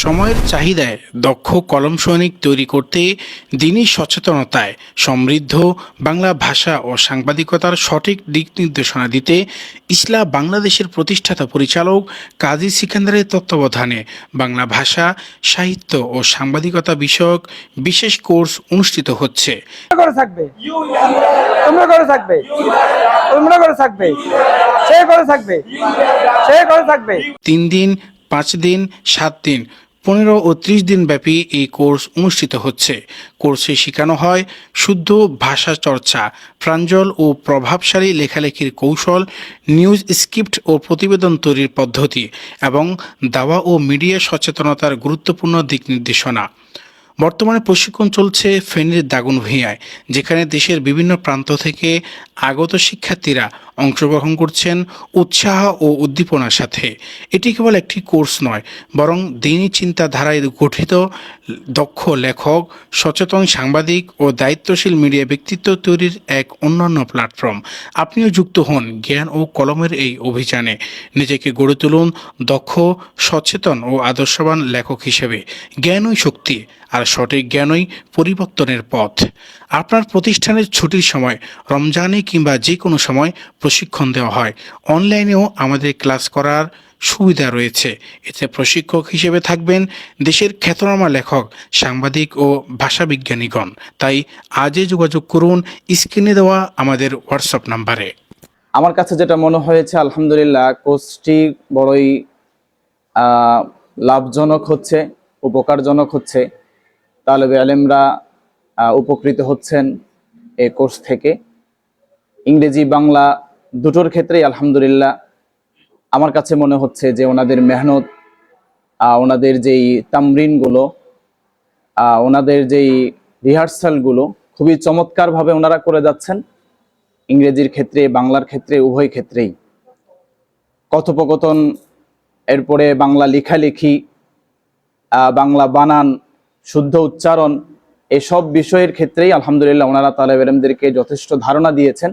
সময়ের চাহিদায় দক্ষ কলম সৈনিক তৈরি করতে দিনী সচেতনতায় সমৃদ্ধ বাংলা ভাষা ও সাংবাদিকতার সঠিক দিক নির্দেশনা দিতে ইসলাম বাংলাদেশের প্রতিষ্ঠাতা পরিচালক কাজী সিকান্দারের তত্ত্বাবধানে বাংলা ভাষা সাহিত্য ও সাংবাদিকতা বিষয়ক বিশেষ কোর্স অনুষ্ঠিত হচ্ছে। করে থাকবে, তোমরা করে থাকবে, তোমরা করে থাকবে, সে করে থাকবে, সে করে থাকবে। 3 দিন, 5 দিন, 7 দিন, 15 ও 30 দিন ব্যাপী এই কোর্স অনুষ্ঠিত হচ্ছে। কোর্সে শেখানো হয় শুদ্ধ ভাষা চর্চা, প্রাঞ্জল ও প্রভাবশালী লেখালেখির কৌশল, নিউজ স্ক্রিপ্ট ও প্রতিবেদন তৈরির পদ্ধতি এবং দাওয়া ও মিডিয়া সচেতনতার গুরুত্বপূর্ণ দিক নির্দেশনা। বর্তমানে প্রশিক্ষণ চলছে ফেনীর দাগনভূঞায়, যেখানে দেশের বিভিন্ন প্রান্ত থেকে আগত শিক্ষার্থীরা অংশগ্রহণ করছেন উৎসাহ ও উদ্দীপনার সাথে। এটি কেবল একটি কোর্স নয়, বরং দিনী চিন্তাধারায় গঠিত দক্ষ লেখক, সচেতন সাংবাদিক ও দায়িত্বশীল মিডিয়া ব্যক্তিত্ব তৈরির এক অন্যান্য প্ল্যাটফর্ম। আপনিও যুক্ত হন জ্ঞান ও কলমের এই অভিযানে। নিজেকে গড়ে তুলুন দক্ষ, সচেতন ও আদর্শবান লেখক হিসেবে। জ্ঞানই শক্তি, আর সঠিক জ্ঞানই পরিবর্তনের পথ। আপনার প্রতিষ্ঠানের ছুটির সময়, রমজানে কিংবা যে কোনো সময় প্রশিক্ষণ দেওয়া হয়। অনলাইনেও আমাদের ক্লাস করার সুবিধা রয়েছে। এতে প্রশিক্ষক হিসেবে থাকবেন দেশের খ্যাতনামা লেখক, সাংবাদিক ও ভাষাবিজ্ঞানীগণ। তাই আজই যোগাযোগ করুন স্ক্রিনে দেওয়া আমাদের হোয়াটসঅ্যাপ নাম্বারে। আমার কাছে যেটা মনে হয়েছে, আলহামদুলিল্লাহ কোর্সটি বড়ই লাভজনক হচ্ছে, উপকারজনক হচ্ছে। তালেবে আলেমরা উপকৃত হচ্ছেন এই কোর্স থেকে। ইংরেজি বাংলা দুটোর ক্ষেত্রেই আলহামদুলিল্লাহ আমার কাছে মনে হচ্ছে যে ওনাদের মেহনত, ওনাদের যেই তামরিনগুলো, ওনাদের যেই রিহার্সালগুলো খুবই চমৎকারভাবে ওনারা করে যাচ্ছেন। ইংরেজির ক্ষেত্রে, বাংলার ক্ষেত্রে, উভয় ক্ষেত্রেই কথোপকথন, এরপরে বাংলা লেখালেখি, বাংলা বানান, শুদ্ধ উচ্চারণ, এসব বিষয়ের ক্ষেত্রেই আলহামদুলিল্লাহ ওনারা তালেব ইলমদেরকে যথেষ্ট ধারণা দিয়েছেন।